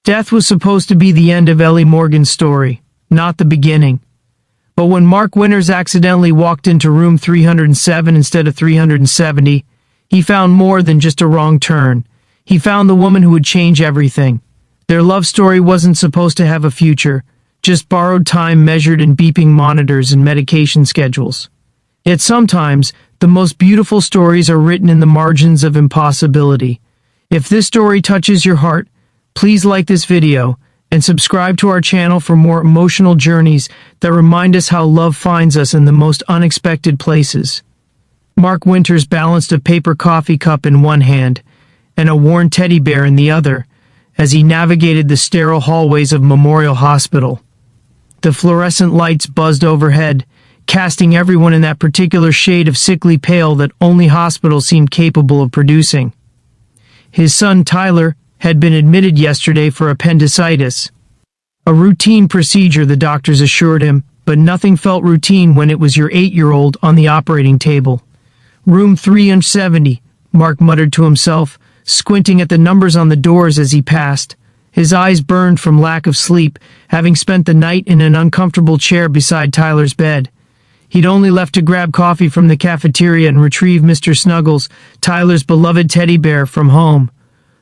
Death was supposed to be the end of Ellie Morgan's story, not the beginning. But when Mark Winters accidentally walked into room 307 instead of 370, he found more than just a wrong turn. He found the woman who would change everything. Their love story wasn't supposed to have a future, just borrowed time measured in beeping monitors and medication schedules. Yet sometimes, the most beautiful stories are written in the margins of impossibility. If this story touches your heart, please like this video and subscribe to our channel for more emotional journeys that remind us how love finds us in the most unexpected places. Mark Winters balanced a paper coffee cup in one hand and a worn teddy bear in the other as he navigated the sterile hallways of Memorial Hospital. The fluorescent lights buzzed overhead, casting everyone in that particular shade of sickly pale that only hospitals seemed capable of producing. His son Tyler had been admitted yesterday for appendicitis. A routine procedure, the doctors assured him, but nothing felt routine when it was your 8-year-old on the operating table. Room 370, Mark muttered to himself, squinting at the numbers on the doors as he passed. His eyes burned from lack of sleep, having spent the night in an uncomfortable chair beside Tyler's bed. He'd only left to grab coffee from the cafeteria and retrieve Mr. Snuggles, Tyler's beloved teddy bear, from home.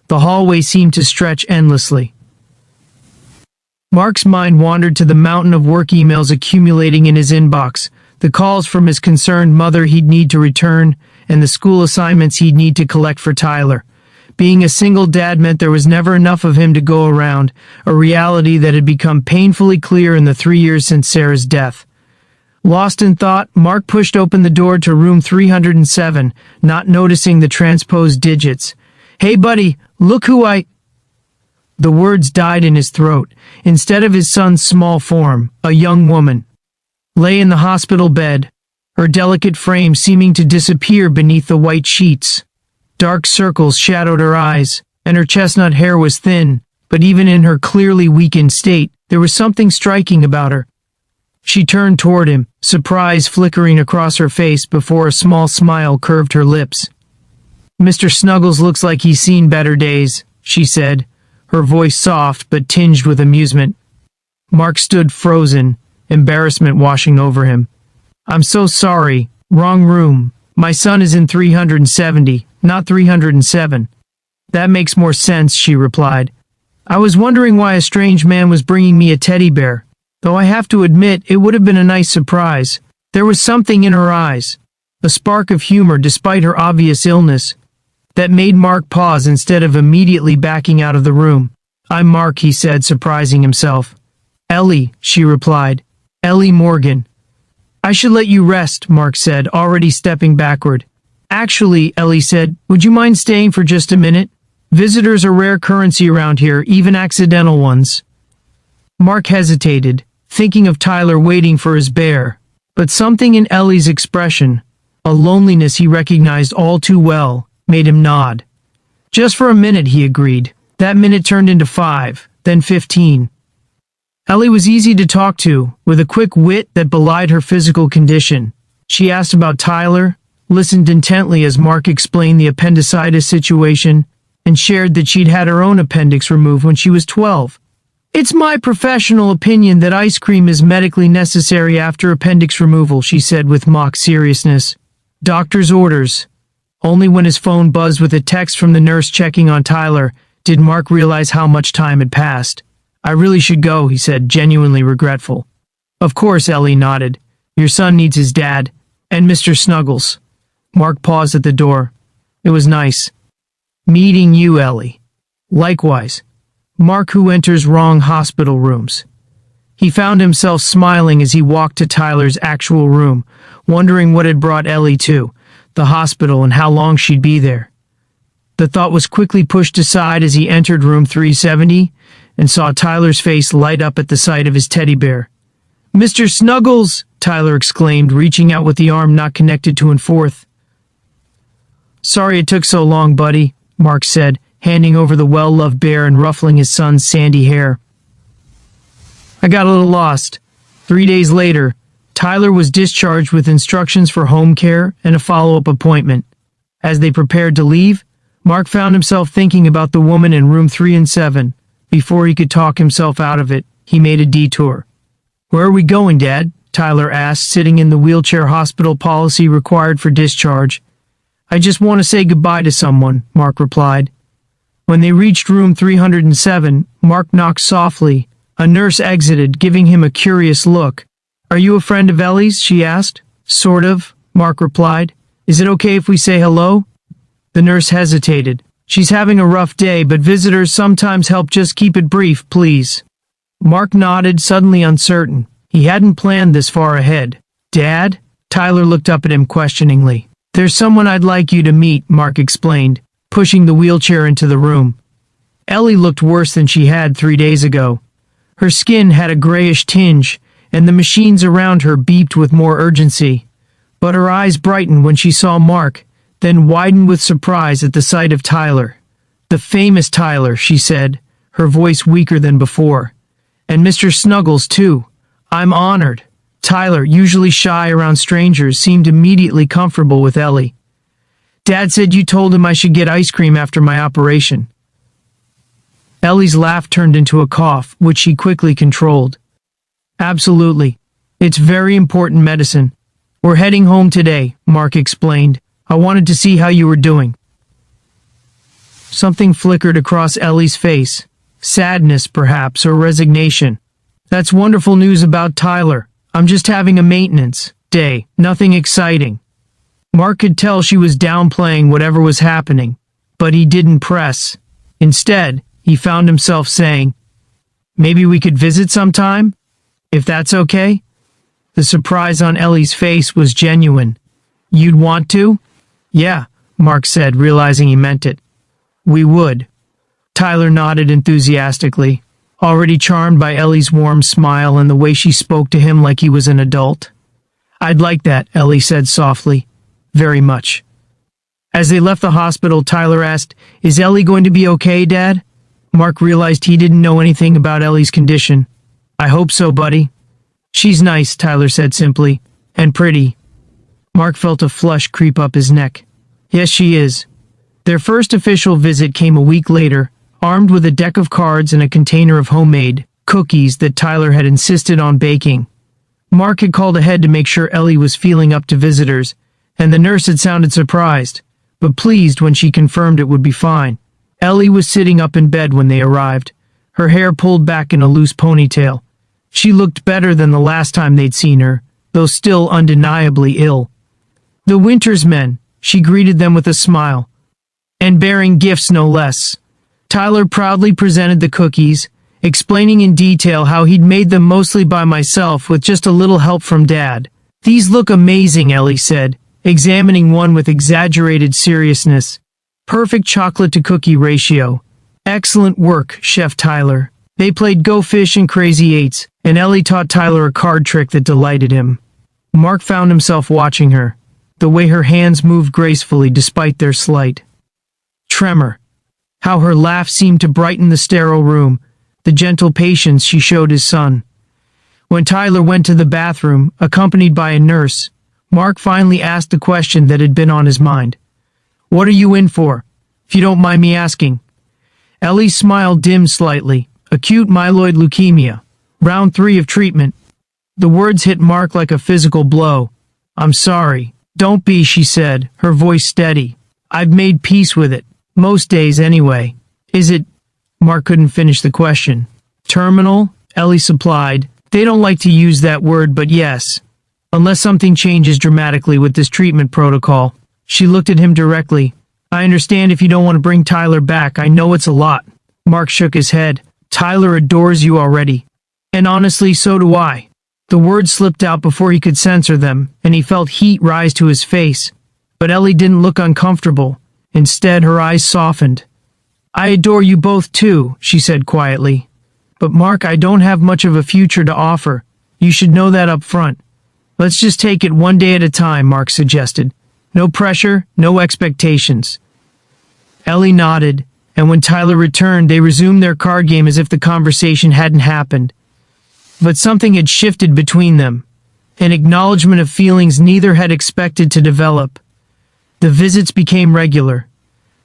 The hallway seemed to stretch endlessly. Mark's mind wandered to the mountain of work emails accumulating in his inbox, the calls from his concerned mother he'd need to return, and the school assignments he'd need to collect for Tyler. Being a single dad meant there was never enough of him to go around, a reality that had become painfully clear in the 3 years since Sarah's death. Lost in thought, Mark pushed open the door to room 307, not noticing the transposed digits. "Hey buddy, look who I—" The words died in his throat. Instead of his son's small form, a young woman lay in the hospital bed, her delicate frame seeming to disappear beneath the white sheets. Dark circles shadowed her eyes, and her chestnut hair was thin, but even in her clearly weakened state, there was something striking about her. She turned toward him, surprise flickering across her face before a small smile curved her lips. "Mr. Snuggles looks like he's seen better days," she said, her voice soft but tinged with amusement. Mark stood frozen, embarrassment washing over him. "I'm so sorry. Wrong room. My son is in 370, not 307. "That makes more sense," she replied. "I was wondering why a strange man was bringing me a teddy bear. Though I have to admit, it would have been a nice surprise." There was something in her eyes, a spark of humor despite her obvious illness, that made Mark pause instead of immediately backing out of the room. "I'm Mark," he said, surprising himself. "Ellie," she replied. "Ellie Morgan." "I should let you rest," Mark said, already stepping backward. "Actually," Ellie said, "would you mind staying for just a minute? Visitors are rare currency around here, even accidental ones." Mark hesitated, thinking of Tyler waiting for his bear, but something in Ellie's expression, a loneliness he recognized all too well, made him nod. "Just for a minute," he agreed. That minute turned into 5, then 15. Ellie was easy to talk to, with a quick wit that belied her physical condition. She asked about Tyler, listened intently as Mark explained the appendicitis situation, and shared that she'd had her own appendix removed when she was 12. "It's my professional opinion that ice cream is medically necessary after appendix removal," she said with mock seriousness. "Doctor's orders." Only when his phone buzzed with a text from the nurse checking on Tyler did Mark realize how much time had passed. "I really should go," he said, genuinely regretful. "Of course," Ellie nodded. "Your son needs his dad. And Mr. Snuggles." Mark paused at the door. "It was nice meeting you, Ellie." "Likewise." Mark, who enters wrong hospital rooms. He found himself smiling as he walked to Tyler's actual room, wondering what had brought Ellie to the hospital and how long she'd be there. The thought was quickly pushed aside as he entered room 370 and saw Tyler's face light up at the sight of his teddy bear. "Mr. Snuggles!" Tyler exclaimed, reaching out with the arm not connected to and forth. "Sorry it took so long, buddy," Mark said, handing over the well-loved bear and ruffling his son's sandy hair. "I got a little lost." 3 days later, Tyler was discharged with instructions for home care and a follow-up appointment. As they prepared to leave, Mark found himself thinking about the woman in room 307, Before he could talk himself out of it, he made a detour. "Where are we going, Dad?" Tyler asked, sitting in the wheelchair hospital policy required for discharge. "I just want to say goodbye to someone," Mark replied. When they reached room 307, Mark knocked softly. A nurse exited, giving him a curious look. "Are you a friend of Ellie's?" she asked. "Sort of," Mark replied. "Is it okay if we say hello?" The nurse hesitated. "She's having a rough day, but visitors sometimes help. Just keep it brief, please." Mark nodded, suddenly uncertain. He hadn't planned this far ahead. "Dad?" Tyler looked up at him questioningly. "There's someone I'd like you to meet," Mark explained, pushing the wheelchair into the room. Ellie looked worse than she had 3 days ago. Her skin had a grayish tinge, and the machines around her beeped with more urgency. But her eyes brightened when she saw Mark, then widened with surprise at the sight of Tyler. "The famous Tyler," she said, her voice weaker than before. "And Mr. Snuggles, too. I'm honored." Tyler, usually shy around strangers, seemed immediately comfortable with Ellie. "Dad said you told him I should get ice cream after my operation." Ellie's laugh turned into a cough, which she quickly controlled. "Absolutely. It's very important medicine. We're heading home today," Mark explained. "I wanted to see how you were doing." Something flickered across Ellie's face. Sadness, perhaps, or resignation. "That's wonderful news about Tyler. I'm just having a maintenance day. Nothing exciting." Mark could tell she was downplaying whatever was happening, but he didn't press. Instead, he found himself saying, "Maybe we could visit sometime? If that's okay?" The surprise on Ellie's face was genuine. "You'd want to?" "Yeah," Mark said, realizing he meant it. "We would." Tyler nodded enthusiastically, already charmed by Ellie's warm smile and the way she spoke to him like he was an adult. "I'd like that," Ellie said softly. "Very much." As they left the hospital, Tyler asked, "Is Ellie going to be okay, Dad?" Mark realized he didn't know anything about Ellie's condition. "I hope so, buddy." "She's nice," Tyler said simply, "and pretty." Mark felt a flush creep up his neck. "Yes, she is." Their first official visit came a week later, armed with a deck of cards and a container of homemade cookies that Tyler had insisted on baking. Mark had called ahead to make sure Ellie was feeling up to visitors, and the nurse had sounded surprised, but pleased when she confirmed it would be fine. Ellie was sitting up in bed when they arrived, her hair pulled back in a loose ponytail. She looked better than the last time they'd seen her, though still undeniably ill. "The Winters men," she greeted them with a smile. "And bearing gifts no less." Tyler proudly presented the cookies, explaining in detail how he'd made them mostly by myself with just a little help from Dad. "These look amazing," Ellie said, examining one with exaggerated seriousness. "Perfect chocolate-to-cookie ratio. Excellent work, Chef Tyler." They played Go Fish and Crazy Eights, and Ellie taught Tyler a card trick that delighted him. Mark found himself watching her, the way her hands moved gracefully despite their slight tremor. How her laugh seemed to brighten the sterile room, the gentle patience she showed his son. When Tyler went to the bathroom, accompanied by a nurse, Mark finally asked the question that had been on his mind. "What are you in for, if you don't mind me asking?" Ellie's smile dimmed slightly. "Acute myeloid leukemia. Round 3 of treatment." The words hit Mark like a physical blow. "I'm sorry." "Don't be," she said, her voice steady. "I've made peace with it. Most days, anyway." "Is it—" Mark couldn't finish the question. "Terminal?" Ellie supplied. "They don't like to use that word, but yes. Unless something changes dramatically with this treatment protocol." She looked at him directly. "I understand if you don't want to bring Tyler back. I know it's a lot." Mark shook his head. "Tyler adores you already. And honestly, so do I." The words slipped out before he could censor them, and he felt heat rise to his face. But Ellie didn't look uncomfortable. Instead, her eyes softened. "I adore you both too," she said quietly. "But Mark, I don't have much of a future to offer. You should know that up front." "Let's just take it one day at a time," Mark suggested. "No pressure, no expectations." Ellie nodded, and when Tyler returned, they resumed their card game as if the conversation hadn't happened. But something had shifted between them, an acknowledgement of feelings neither had expected to develop. The visits became regular,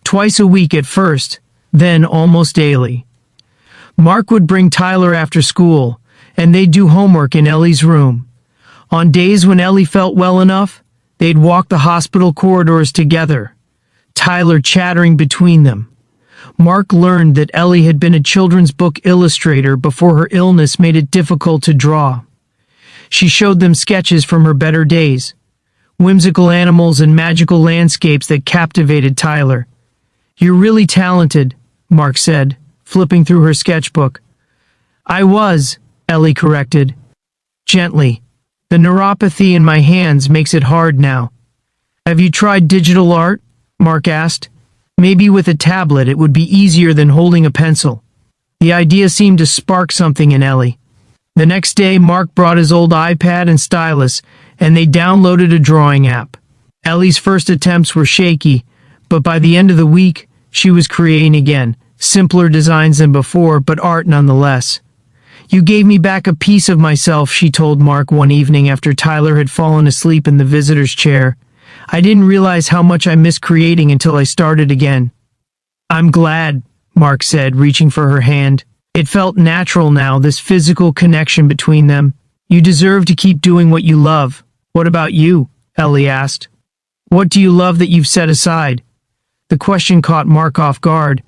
twice a week at first, then almost daily. Mark would bring Tyler after school, and they'd do homework in Ellie's room. On days when Ellie felt well enough, they'd walk the hospital corridors together, Tyler chattering between them. Mark learned that Ellie had been a children's book illustrator before her illness made it difficult to draw. She showed them sketches from her better days, whimsical animals and magical landscapes that captivated Tyler. "You're really talented," Mark said, flipping through her sketchbook. "I was," Ellie corrected. Gently. "The neuropathy in my hands makes it hard now." "Have you tried digital art?" Mark asked. "Maybe with a tablet it would be easier than holding a pencil." The idea seemed to spark something in Ellie. The next day, Mark brought his old iPad and stylus, and they downloaded a drawing app. Ellie's first attempts were shaky, but by the end of the week, she was creating again, simpler designs than before, but art nonetheless. "You gave me back a piece of myself," she told Mark one evening after Tyler had fallen asleep in the visitor's chair. "I didn't realize how much I missed creating until I started again." "I'm glad," Mark said, reaching for her hand. It felt natural now, this physical connection between them. "You deserve to keep doing what you love." "What about you?" Ellie asked. "What do you love that you've set aside?" The question caught Mark off guard.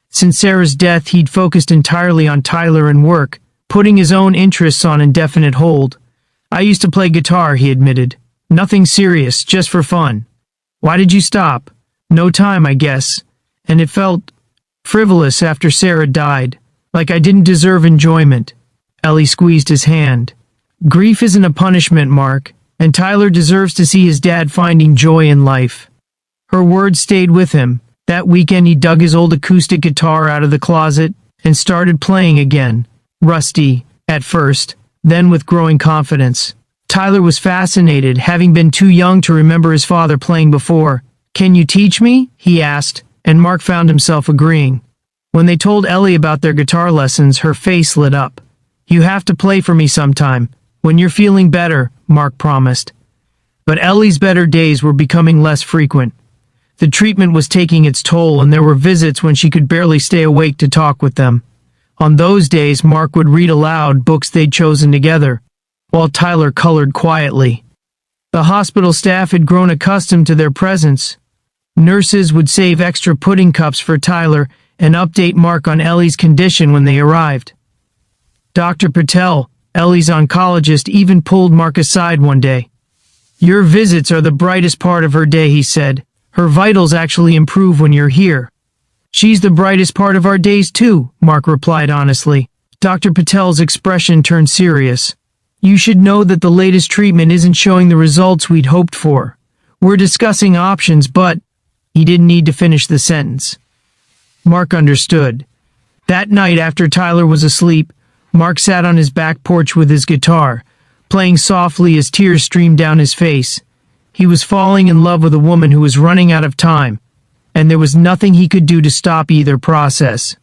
Since Sarah's death, he'd focused entirely on Tyler and work, putting his own interests on indefinite hold. "I used to play guitar," he admitted. "Nothing serious, just for fun." "Why did you stop?" "No time, I guess. And it felt frivolous after Sarah died. Like I didn't deserve enjoyment." Ellie squeezed his hand. "Grief isn't a punishment, Mark, and Tyler deserves to see his dad finding joy in life." Her words stayed with him. That weekend he dug his old acoustic guitar out of the closet and started playing again. Rusty, at first, then with growing confidence. Tyler was fascinated, having been too young to remember his father playing before. "Can you teach me?" he asked, and Mark found himself agreeing. When they told Ellie about their guitar lessons, her face lit up. "You have to play for me sometime, when you're feeling better," Mark promised. But Ellie's better days were becoming less frequent. The treatment was taking its toll, and there were visits when she could barely stay awake to talk with them. On those days, Mark would read aloud books they'd chosen together, while Tyler colored quietly. The hospital staff had grown accustomed to their presence. Nurses would save extra pudding cups for Tyler and update Mark on Ellie's condition when they arrived. Dr. Patel, Ellie's oncologist, even pulled Mark aside one day. "Your visits are the brightest part of her day," he said. "Her vitals actually improve when you're here." "She's the brightest part of our days too," Mark replied honestly. Dr. Patel's expression turned serious. "You should know that the latest treatment isn't showing the results we'd hoped for. We're discussing options, but—" He didn't need to finish the sentence. Mark understood. That night, after Tyler was asleep, Mark sat on his back porch with his guitar, playing softly as tears streamed down his face. He was falling in love with a woman who was running out of time, and there was nothing he could do to stop either process.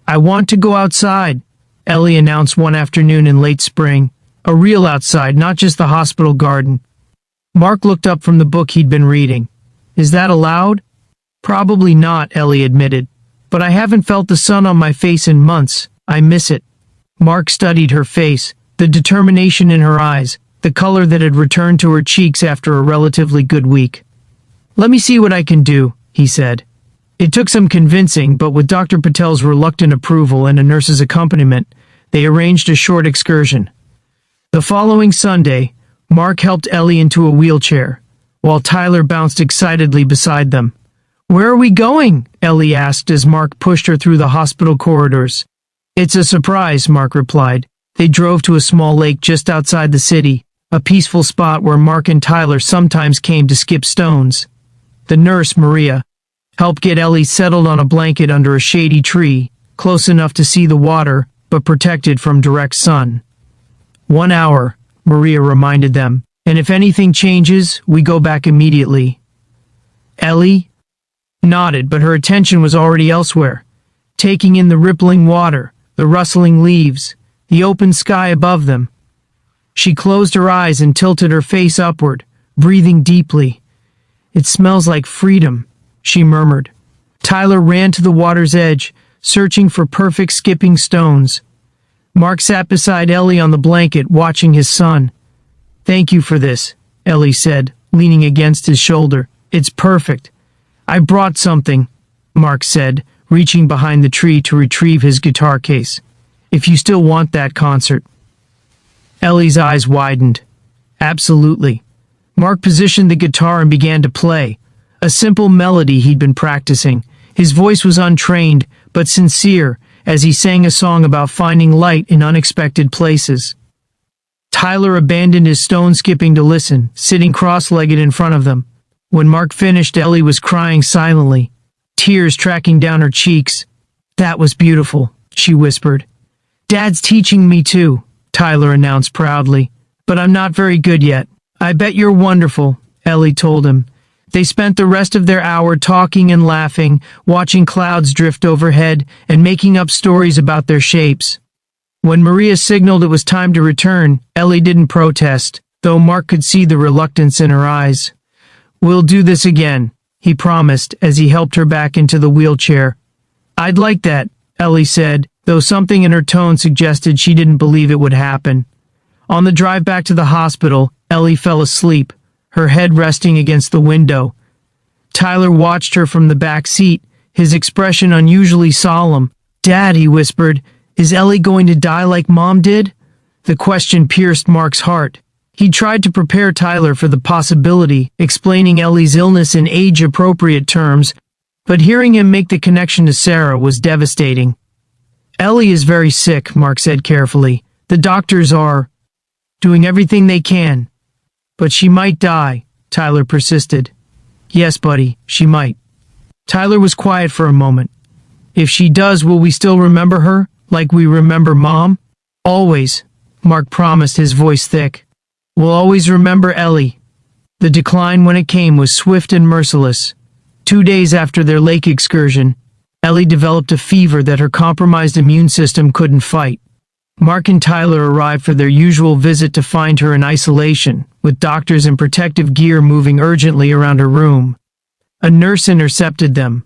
"I want to go outside," Ellie announced one afternoon in late spring. A real outside, not just the hospital garden. Mark looked up from the book he'd been reading. "Is that allowed?" "Probably not," Ellie admitted. "But I haven't felt the sun on my face in months. I miss it." Mark studied her face, the determination in her eyes, the color that had returned to her cheeks after a relatively good week. "Let me see what I can do," he said. It took some convincing, but with Dr. Patel's reluctant approval and a nurse's accompaniment, they arranged a short excursion. The following Sunday, Mark helped Ellie into a wheelchair, while Tyler bounced excitedly beside them. "Where are we going?" Ellie asked as Mark pushed her through the hospital corridors. "It's a surprise," Mark replied. They drove to a small lake just outside the city, a peaceful spot where Mark and Tyler sometimes came to skip stones. The nurse, Maria, helped get Ellie settled on a blanket under a shady tree, close enough to see the water, but protected from direct sun. "1 hour," Maria reminded them, "and if anything changes, we go back immediately." Ellie nodded, but her attention was already elsewhere, taking in the rippling water, the rustling leaves, the open sky above them. She closed her eyes and tilted her face upward, breathing deeply. "It smells like freedom," she murmured. Tyler ran to the water's edge, searching for perfect skipping stones. Mark sat beside Ellie on the blanket, watching his son. "Thank you for this," Ellie said, leaning against his shoulder. "It's perfect." "I brought something," Mark said, reaching behind the tree to retrieve his guitar case. "If you still want that concert." Ellie's eyes widened. "Absolutely." Mark positioned the guitar and began to play. A simple melody he'd been practicing. His voice was untrained, but sincere, as he sang a song about finding light in unexpected places. Tyler abandoned his stone skipping to listen, sitting cross-legged in front of them. When Mark finished, Ellie was crying silently, tears tracking down her cheeks. "That was beautiful," she whispered. "Dad's teaching me too," Tyler announced proudly. "But I'm not very good yet." "I bet you're wonderful," Ellie told him. They spent the rest of their hour talking and laughing, watching clouds drift overhead and making up stories about their shapes. When Maria signaled it was time to return, Ellie didn't protest, though Mark could see the reluctance in her eyes. "We'll do this again," he promised as he helped her back into the wheelchair. "I'd like that," Ellie said, though something in her tone suggested she didn't believe it would happen. On the drive back to the hospital, Ellie fell asleep, her head resting against the window. Tyler watched her from the back seat, his expression unusually solemn. "Dad," he whispered, "is Ellie going to die like Mom did?" The question pierced Mark's heart. He tried to prepare Tyler for the possibility, explaining Ellie's illness in age-appropriate terms, but hearing him make the connection to Sarah was devastating. "Ellie is very sick," Mark said carefully. "The doctors are doing everything they can." "But she might die," Tyler persisted. "Yes, buddy, she might." Tyler was quiet for a moment. "If she does, will we still remember her, like we remember Mom?" "Always," Mark promised, his voice thick. "We'll always remember Ellie." The decline, when it came, was swift and merciless. 2 days after their lake excursion, Ellie developed a fever that her compromised immune system couldn't fight. Mark and Tyler arrived for their usual visit to find her in isolation, with doctors in protective gear moving urgently around her room. A nurse intercepted them,